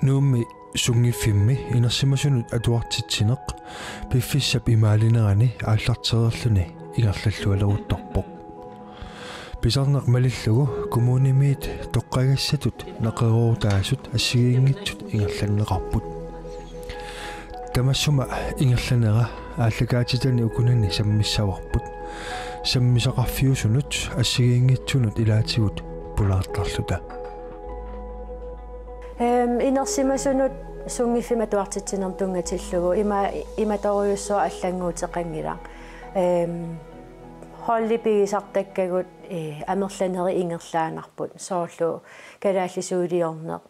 Nuumi sungifimmi inersimasunut atuartitsineq piffissap imaalinерани ааллартерерлүни ингерллаллуалерутторпоq писарнеq малиллугу коммунимиит тоққагассатут неқеруутаасут ассигиингитсут ингерланнеқарпут тамассума ингерланера ааллагаатитани укунани саммиссаварпут саммисақарфиусунут ассигиингитсунут илаатигут пулаартарлута инерсимасунут сунгиффима туартитсинер тунгатиллугу иматоруйуссуа аллангуутеқангила холлипигисартаккагут амерланери ингерлаанарпут соорлу калааллисуулиорнеқ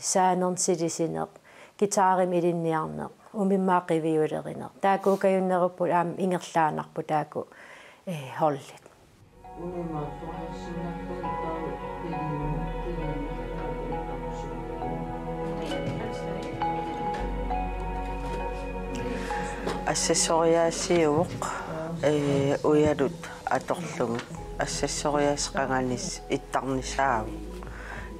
саанернсилисинеқ гитаарим илинниарнеқ умиммаақивиулеринеқ таакуукаюннеруппут аама ингерлаанарпу тааку холлит ассессориаасиуоқ уялут аторлугут ассессориаасеқанганис иттарнисааву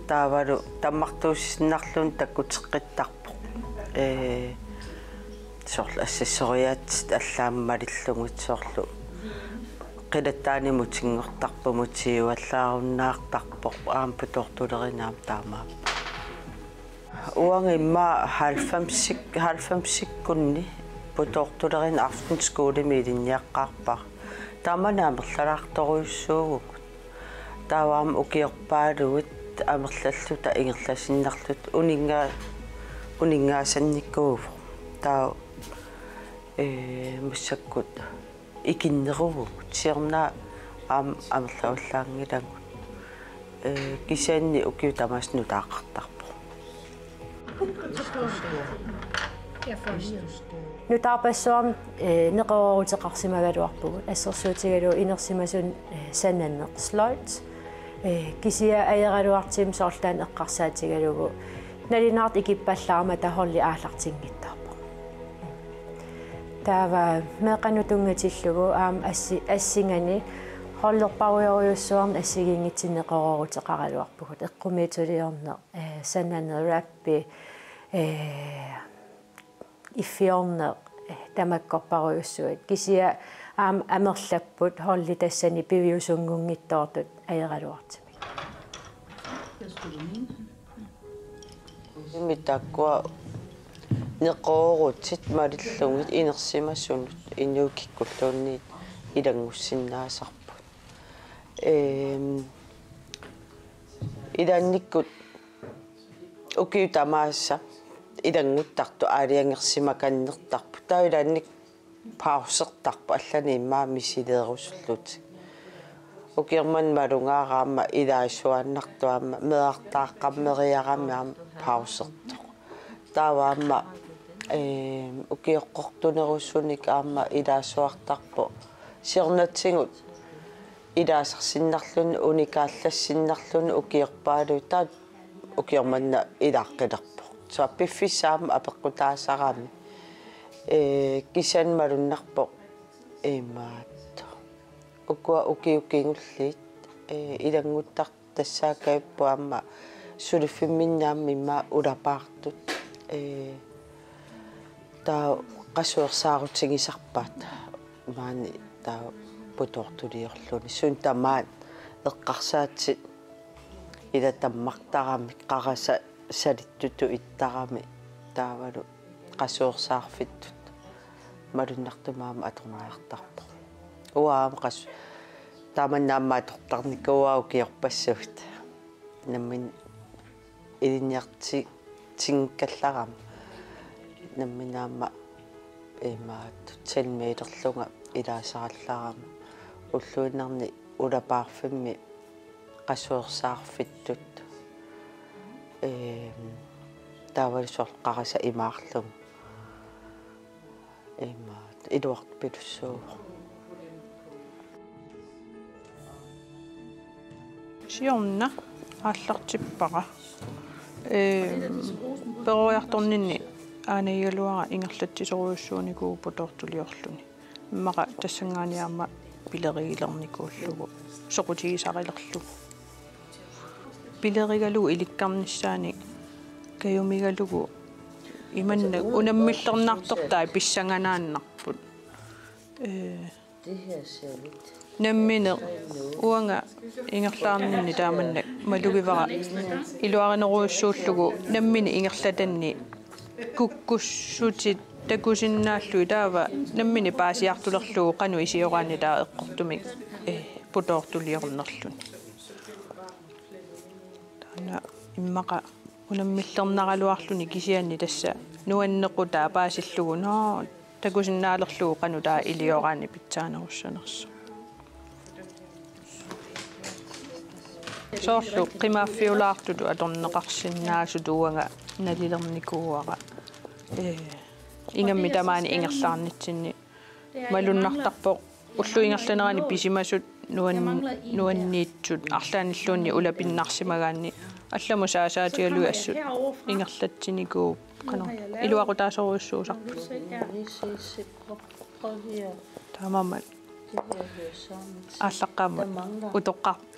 таавалу таммартуусиннарлун таккутеққиттарпоқ соорлу ассессориаатсит аллааммалиллугут соорлу қилаттаанимут сингортарпумут сиуаллааруннаартарпоқ аампутортулеринаам таамаа уангимма 90 kunni putortulerin aftenskole midinniaqqarpar taamanaamерлалаарторуйуссуугук тааваам укиорпаалугут амерлаллута ингерласиннарлут унингаасанниккуув таа муссаккут икиннеругук сиерна амерлауллаангилагут кисаанни укиутамаасну тааққартарпо нутаапассуарм неқорорутеқарсимагалуарпугут ассерсуутигалу инерсимасун сананнеқ слойт кисия аералуартим соорлаан эққарсаатигалугу налинаарт икиппаллаарма тахорли аалартингиттарпо таава меқанутунгатиллугу аама ассингани холлерпаруйоруйуссуарн ассигингитсинеқорорутеқаралуарпугут эққумиитулиорне сананне раппи иффиорне тамаккорпаруйуссуит кисия аама амерлаппут холли тассани пивиусунгунгиттоортут аералуартими митаккуа неқорорутит малиллугит инерсимассунут инуукиккуллуунниит илангуссиннаасарпут иданниккут укиутамаасса илангуттарту аалиангерсимаканнертарпу таилаанник паусертарпу аллани иммаа мисилеерусуллут укиерман малунгаараама илаасуаннартуаама меартааққаммериарами аама паусертоқ тааваама укиоққортунеруссуник аама илаасуартарпу сиернатсигут илаасарсиннарлун уникааллассиннарлун укиерпаалу таат укиерманна илааққилерпо саппиффисаама апеққутаасарами кисан малуннарпо имаат укуа укиукингуллит илангуттар тассаакаиппуамма сулиффимминнаамми имма улапаартут таа qasuersaarutigисарпаат маани таа путортулиорлуни сун тамаат эққарсаатсит ида таммартарами қараса салиттуту иттарами таавалу qasuersаарфиттут малуннартумаама аторнаартарпо уаама qas тааманнаамаа тортарникуау киорпассагут наммин илинниарти тингкалларам намминаама имаат 10 метерлунга илаасаралларама уллуиннарни улапаарфимми qasuersаарфиттут таавалсор қараса имаарлум имаат илуарт пилуссуу сиорна ааллартиппара пероярторнинни aanaygaluara ingerlatisoriussuunikuu putortuliorluni immaqa tassangaaniarma pilerigilernikuullugu soqutigisarilerlu pilerigalu ilikkarnissaani kayumigalugu imanna unamillernaartortaa pissanganaannarput nammine uanga ingerlaarninni taamannak malugivara iluarineruussuullugu nammine ingerlatanni kukkussutit takusinnaallu taava nammine paasiartulerlugu qanu isioraani taa eqqortumik putoortuliornerlun taana immaqa unamillernaраluарлуни кисианни тасса нуаннеқутаа паасиллугу ноо такусиннаалерлугу қану таа илиораани питсаанеруссанерсу соорлу қимааффиулаартуту аторнеқарсиннаасуту уанга налилерникууара ингамми тамаани ингерлаарнитсинни малуннартарпо уллу ингерланерани писимасут нуанниитсут арлааниллуунни улапиннарсимагаанни алламу саасаатигалуи ассут ингерлатсиникуу қано илуақутаасоруссуусарпу тамаммат аллаққамма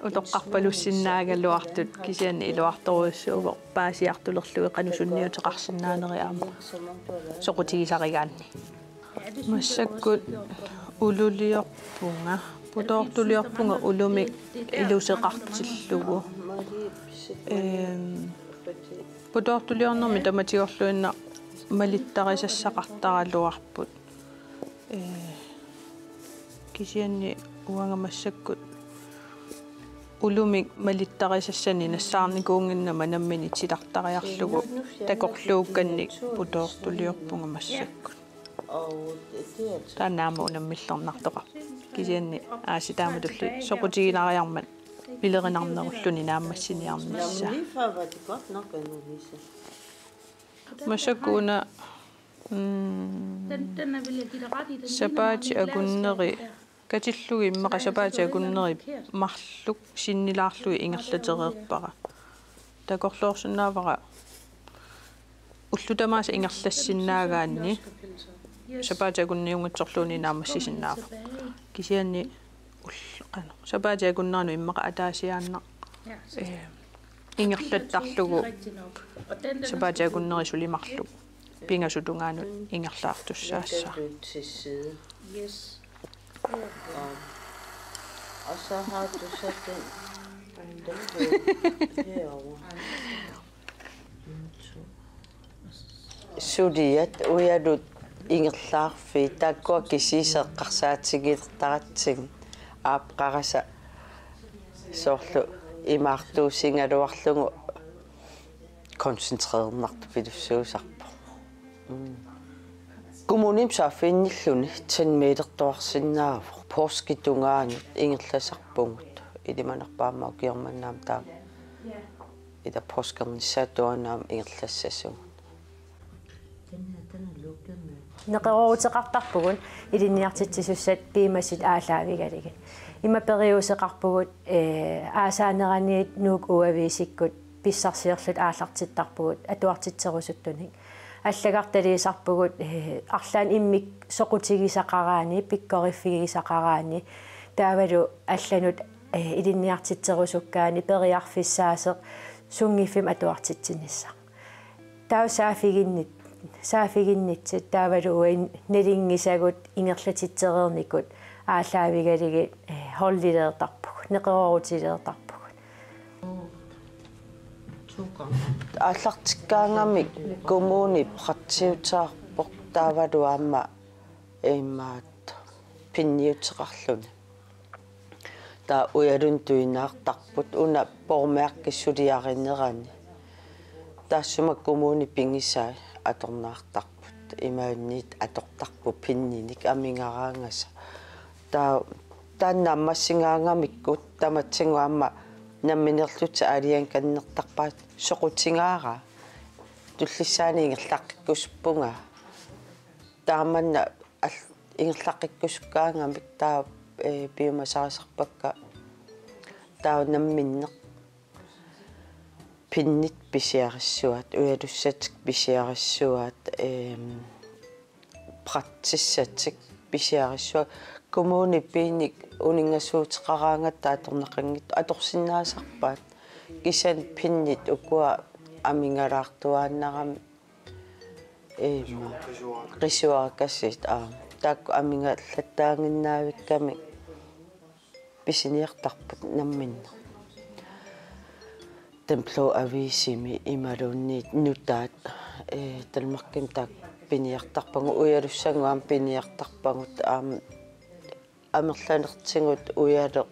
утоққарпалуссиннаагалуартут кисианни илуарторуссууве паасиартулерлуи қанусунниутеқарсинаанериаама соқутигисаригаанни массаккут улулиорпунга путоортулиорпунга улумик илусеқартиллугу путоортулиорнэрми таматиорлуинна малиттарисассақартаралуарпут кисианни уангамассаккут улумик малиттарисассани нассаарникуунгиннама наммини тилартариарлугу такорлуукканник путоортулиорпунга массаккут танаама унаммиллернартоқар кисианни ааситааматулли соқутигинариармат пилеринарнеруллуни нааммассиниарнисса масакуна сапаати агуннери катиллуги иммақа сапаати агуннери марлук синнилаарлуи ингерлатереерпара такорлоорсунаавара уллутамааса ингерлассиннаагаанни сапаати агунниунгатсорлууни наамассисиннаава кисианни уллеқано сапаати агуннерну иммақа атаасиаанна ингерлаттарлугу сапаати агуннери сулимарлуг пингасутунгаанут ингерлаартуссаасса Og så har du så den herovre. Sudiat uyadut ingerlaarfi takkua kisiiseqqarsaatigiltaratsigin aapqarasa soorlu imaartuusingaluarlugu koncentrerernartu pilussuusarpu kommunim saafinnilluni 10 meter tuarsinnaavu porskitungaanut ingerlasarpungut ilimanerpaamau kiormannaam taa ida poskernissatuanaam ingerlassassugut неқеруутеқартарпугун илинниартитсисуссат пиимасит аалаавигалигит имапериусеқарпугут аасаанераниит нуук уависиккут писсарсиерлут аалартиттарпугут атуартитсерусуттуник аллагарталиисарпугут арлаан иммик соқутигисақараани пиккориффигисақараани таавалу алланут илинниартитсерусуккаани периарфиссаасеқ сунгиффим атуартитсинissaq саафигиннитсит таавалуин налингисагут ингерлатитсереерникут аалаавигалиги холлилеертарпуг неқерорутилеертарпуг ааллартиккаангамик коммуни пратсиутаарпоқ таавалу аама имаат пинниутеқарлуни таа уялун туинаартарпут уна пормеаркиссулиаринерани таассума коммуни пингисаа аторнаартарпут имаанниит атортарпу пинниник амингараангаса таа тааннааммассингаангамиккут таматсингуамма намминерлута алиан каннертарпаат соқутингаара туллиссаани ингерлаққиккуспунга тааманна ингерлаққиккусуккаангамик таа биомасарисарпакка таа намминнеқ pinnit pisiarissuat uyalussatик pisiarissuat pratsissatik pisiarissuat kommuni pinik uningassuuteqaraangata atorneqanngit atorsinnaasarpaat kisan pinnit ukua амингалаартуааннарам рисуаракассит таакку аминга латтаангиннаавикками писиниартарпут намминна темпло ависими ималуунниит нутаат талмарким таак пиниартарпагу уялуссангуам пиниартарпагут амерланертигут уяле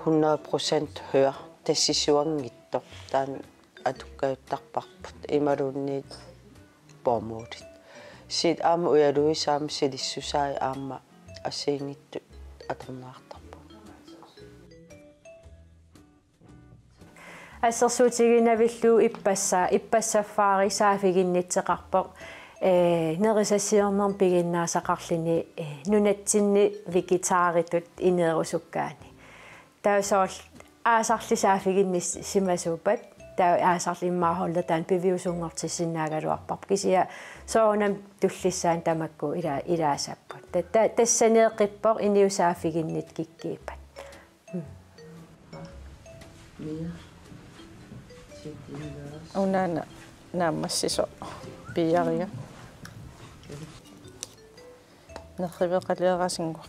100% hør тассисуангитто таан атуккаюттарпарпут ималуунниит помуутит сит аама уялуисаама силиссусаи аама ассиингитту атернаартарпу ассерсуутигинавиллуу иппассаффаари саафигиннитсеқарпоқ нерисассиорнерм пигиннаасақарлини нунатсинни вегетааритут инеерусуккаани таусоол аасарлисаафигиннис симасуупат таа аасарлиммаахолла таан пивиусунгортиссинаагалуарпарп кисия соонам туллиссаан тамакку илаасаппут тассанеэққиппоқ иниусаафигиннит киккииппат унана наамассисо пиарига нерривеқалиерасингуар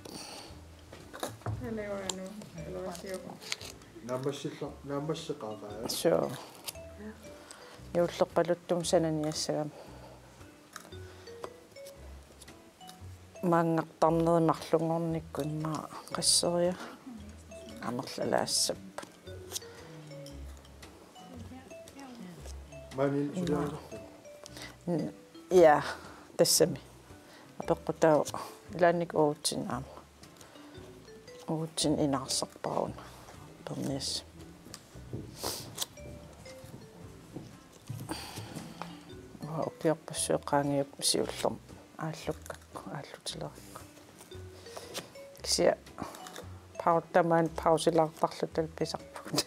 намассеқараа соо юуллерпалуттум сананиассагам маангартарнеримарлунгорниккун маа qasseriа амерлалаассап манин сулаа я тассами апеққутаа лааник оутсин аама оутсин инаарсарпаруна перниас окиорпассуэқаангиуп сиуллерм ааллуккакку ааллутилерикку кися паутамаан паусилаартарлутал писарпут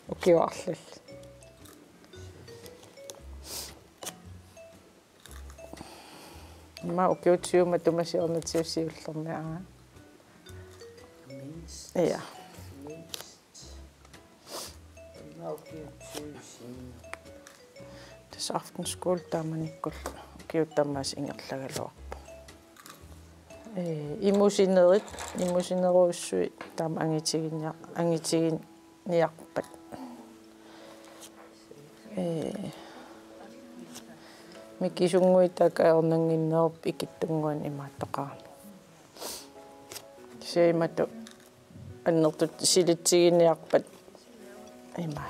окиоарлал ма окиотиума тумасиорнатиуссиуллермиаа ja das aftenskole taamanikul kiutammaas ingerlagaluarpu imusineruussui taam angitiginniarpat mikisungguitakaernerginnerup ikittunguan imaattoqarni siimatu аннертут силитсигинниарпат има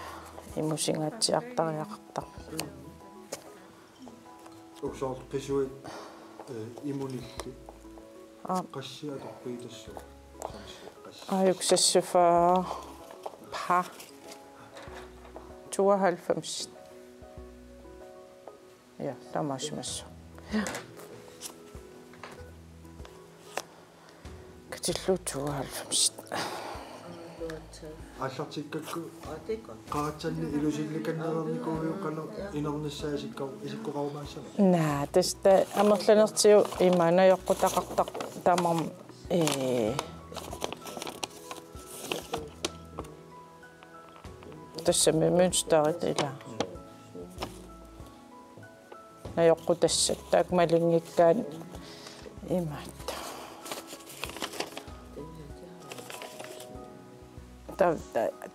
имусингаатсиартариақартар уксоор qisuit имунилли qassiatorpiitassу аюксассуфаа па 92 ja тамашмассу катиллуу 92 аллартиккакку qaatsanni ilusillиканнерерникууиуққану инернссаасиккау исиккоқарумаассама наа таста амерланертиу имаанаёққутақартар таамам тассами мюнстарит ила наёққутассат таак малингиккаан имаатта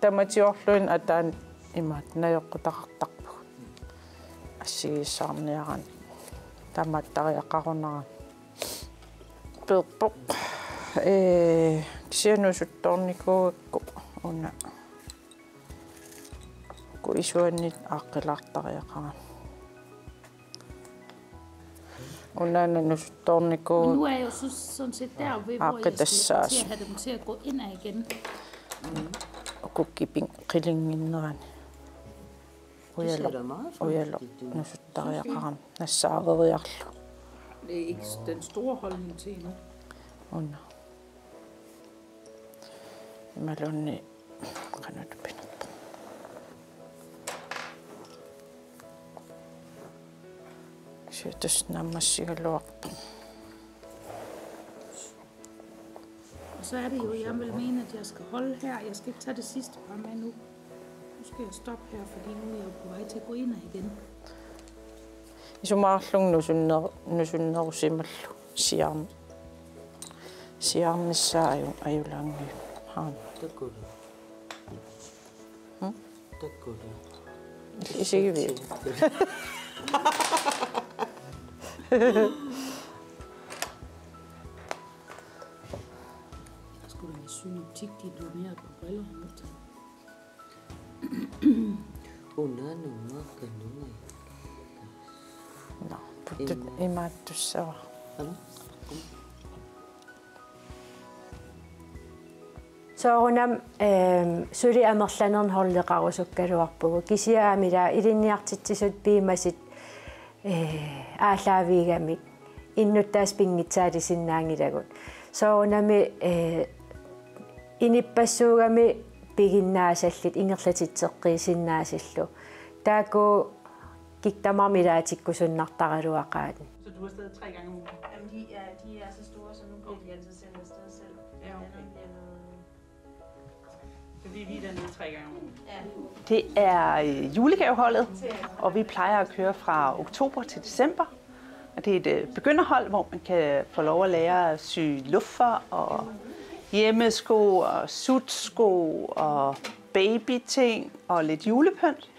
таматиорлуин атаан имаат наёққутақартарпу ассигиссаарниаран таматтариаққарунеран перпоқ кисианусутторникуугакку уна куисуаннит ааққилаартариақаран Unana nustornikuu. Nu er jeg jo sådan set der, hvor jeg skal til at have dem til at gå ind igen. Kukkiping qillinginnerani. Uyalo nusuttariaqaram nassaaveriarlu. Det er ikke den store holdning til endnu. Unna. Malunni qanutupinat. Syötys nammassigaluarpu. Og så er det jo, jeg vil mene, at jeg skal holde her. Jeg skal ikke tage det sidste par med nu. Nu skal jeg stoppe her, fordi nu er jeg på vej til at gå ind igen. Isumaarlung nusunnerusimallu siarnissaaju ajulaangi haan. Takku. Takku. Isigivi. Skulle da have synoptik, de donerer på briller. No, puttet imaattussava. Soorunam suli amerlanern horleqarusukkaluarpugu kisiaamila ilinniartitsisut piimasit аалаавиигамик иннуттаас пингитсаалисиннаангилагут соорунами иниппассуугами пигиннаасаллит ингерлатитсеққиисиннаасиллу тааку киктамармилаатиккусуннартаралуақаат. Så du er afsted 3 gange om ugen? Jamen, de er så store, så nu bliver de altid sendt afsted selv. Ja, okay. Så vi er dernede 3 gange om ugen? Ja. Det er julegaveholdet, og vi plejer at køre fra oktober til december. Og det er et begynderhold, hvor man kan få lov at lære at sy luffer og hjemmesko og sutsko og babyting og lidt julepynt.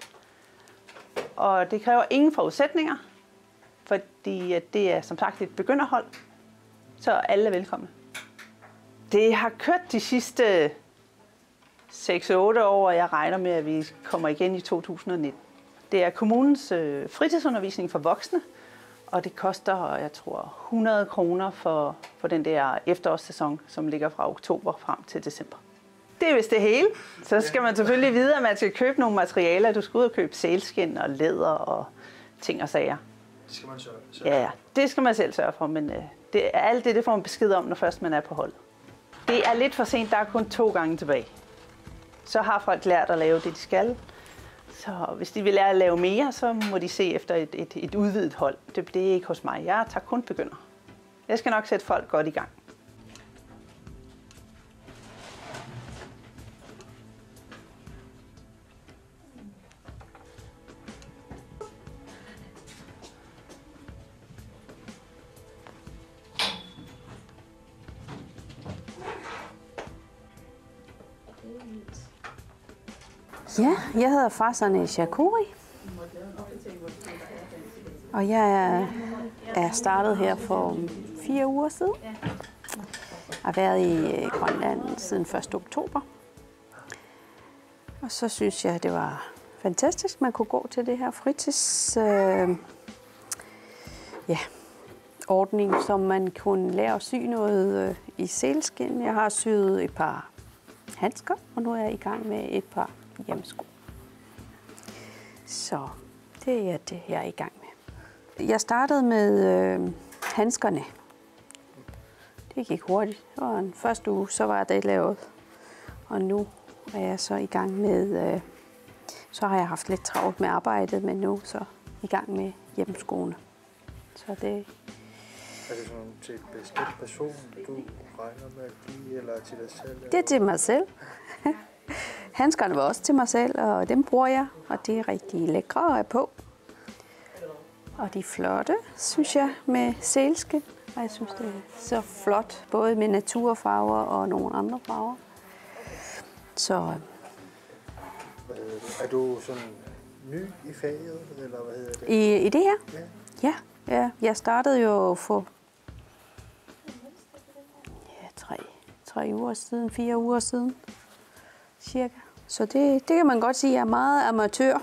Og det kræver ingen forudsætninger, fordi det er som sagt et begynderhold, så alle er velkomne. Det har kørt de sidste 6-8 år, og jeg regner med, at vi kommer igen i 2019. Det er kommunens fritidsundervisning for voksne, og det koster, jeg tror, 100 kroner for den der efterårssæson, som ligger fra oktober frem til december. Det er vist det hele. Så skal man selvfølgelig vide, at man skal købe nogle materialer. Du skal ud og købe sælskind og læder og ting og sager. Det skal man sørge for. Ja, det skal man selv sørge for, men alt det får man besked om, når først man er på holdet. Det er lidt for sent, der er kun 2 gange tilbage. Så har folk lært at lave det, de skal. Så hvis de vil lære at lave mere, så må de se efter et udvidet hold. Det bliver ikke hos mig. Jeg tager kun begynder. Jeg skal nok sætte folk godt i gang. Ja, jeg hedder Farzaneh Chakouri, og jeg er startet her for 4 uger siden. Jeg har været i Grønland siden 1. oktober, og så synes jeg, det var fantastisk, man kunne gå til det her fritids ordning, som man kunne lære at sy noget i sælskind. Jeg har syet et par handsker, og nu er jeg i gang med et par hjemmesko. Så det er det, jeg er i gang med. Jeg startede med handskerne. Det gik hurtigt. Det var den første uge, så var det lavet. Og nu er jeg så i gang med, så har jeg haft lidt travlt med arbejdet, men nu så i gang med hjemmeskoene. Så det... Er det sådan til en bestemt person, du regner med at give, eller til dig selv? Det er til mig selv. Handskerne var også til mig selv, og dem bruger jeg, og de er rigtig lækre og er på. Og de er flotte, synes jeg, med sælskind. Og jeg synes, det er så flot, både med naturfarver og nogle andre farver. Så... Er du sådan ny i faget, eller hvad hedder det? I det her? Ja. Jeg startede jo for 3 uger siden, 4 uger siden, cirka. Så det kan man godt sige, jeg er meget amatør.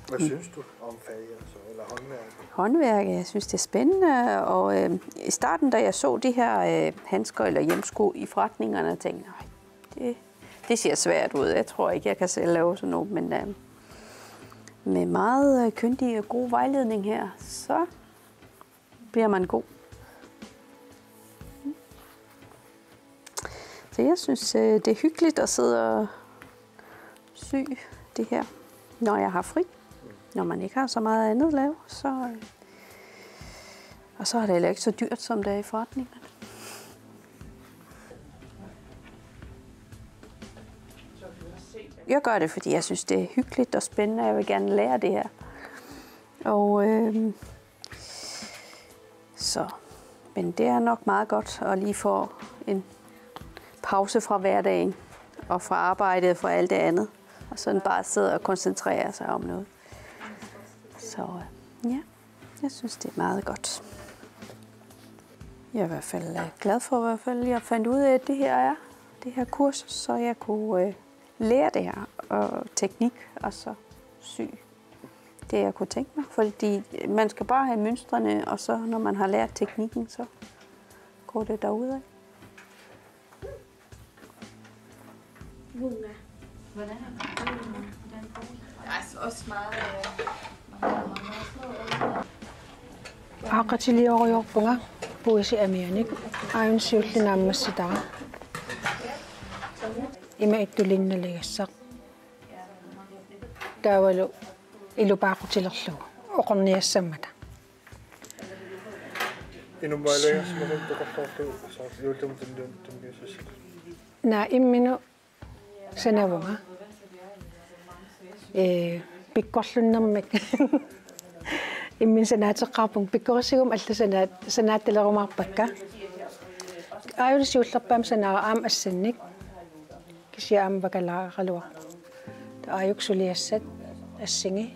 Hvad synes du om faget, eller håndværket? Håndværket, jeg synes, det er spændende. Og i starten, da jeg så de her handsker eller hjemmesko i forretningerne, tænkte jeg, det ser svært ud. Jeg tror ikke, jeg kan selv lave sådan noget, men med meget kyndig og god vejledning her, så bliver man god. Så jeg synes, det er hyggeligt at sidde og sy det her, når jeg har fri. Når man ikke har så meget andet at lave, så... Og så er det heller ikke så dyrt, som det er i forretningerne. jeg gør det, fordi jeg synes, det er hyggeligt og spændende. Jeg vil gerne lære det her. Og men det er nok meget godt at lige få en pause fra hverdagen og fra arbejdet og fra alt det andet. Og sådan bare sidde og koncentrere sig om noget. Så ja, jeg synes, det er meget godt. Jeg er i hvert fald glad for, at jeg fandt ud af, at det her kursus, så jeg kunne lære det her og teknik og så sy det, jeg kunne tænke mig. Fordi man skal bare have mønstrene, og så når man har lært teknikken, så går det derudad. Hvordan er det? Også meget Aqatilioriorpunga puisi amianik ayun siullinaammasitaa ima ittulinnaligassaq taavalu ilupaaqutilerlugu oqorniassammata inumailagasmaqun toqortorlu so yuultum tunniusussit na imminu sanavunga pikkorlunnermik immin sanaatеққарпун пиккорисигум сanaатталерумаарпакка ааюлисиуллерпаам санаа аам ассанник кисиаам бакалааралуа тааюксулиассат ассинги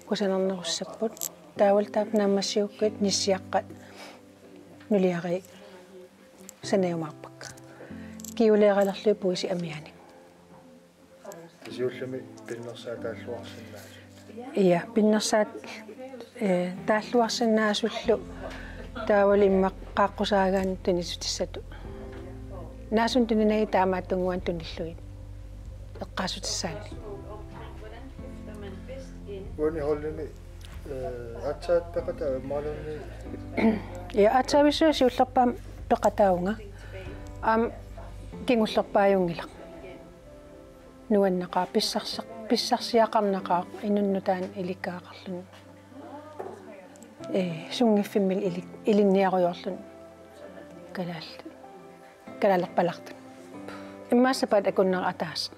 кусанернеруссаппут таавал таапнааммассиуккут ниссиаққат нулиари санаумаарпакка киулеералерлу пуиси амиани тисиуллами пиннерсаа тааллуарсиннаа ия пиннерсаат тааллуарсинаасуллу таавали иммаққааққусаагаан тунисутиссату наасун тунинай таамааттунгуан туниллуит эққаасутиссаани уни холлими атсаат пеката малунни я атсавису сиуллерпаам пеқатаунга аам кингуллерпааюнгила нуаннақаа писсарсиақарнақаа инуннутаан иликкаақарлун сунгиффиммил илинниаруйорлун калалерпаларту иммаассапаат акуннера атаас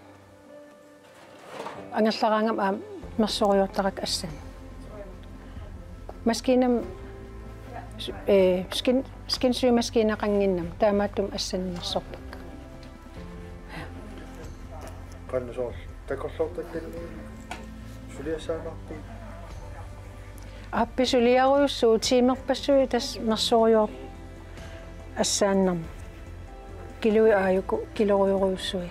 ангерлараангам аам мерсориортарак ассан маскинам скинсуимаскинақангиннам таамааттум ассаннерсорпакка каннусоор такорлортаккалли сулиассаанарпи апписулиаруйуссуу тимерпассуи тас мерсориор ассааннерм килуи ааюку килориоруйуссуи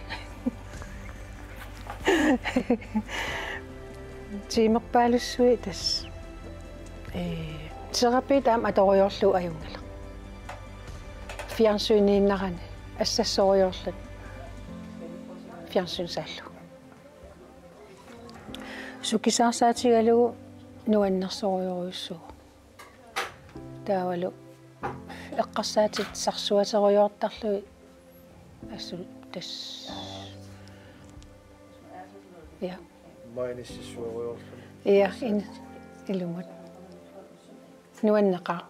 тимерпаалуссуи тас терапи таам аториорлу аюнгала фиансуиннииннарани ассассориорлут фиансунсааллу сукисаарсаатигалугу нуаннерсориоруйуссуу таавалу эққарсаатит сарсуатериортарлуи ассу тас я майниссуориорлу я ин илумут нуаннеқаа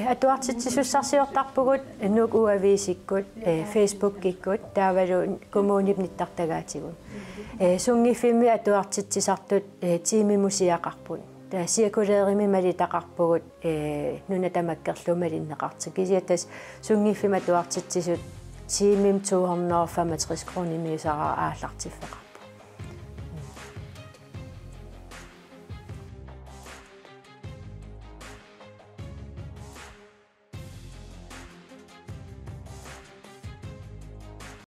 атуартитсуссарсиортарпугут нук уависиккут фейсбуккиккут таавалу коммунип ниттартагаатигун сунгиффими атуартитсисартут тимимусиақарпут та сиакулеерими малитақарпугут нуна тамаккерлумалиннеқартик кисиатас сунгиффима атуартитсисут тимим 265 кронимисара ааллартиффеқа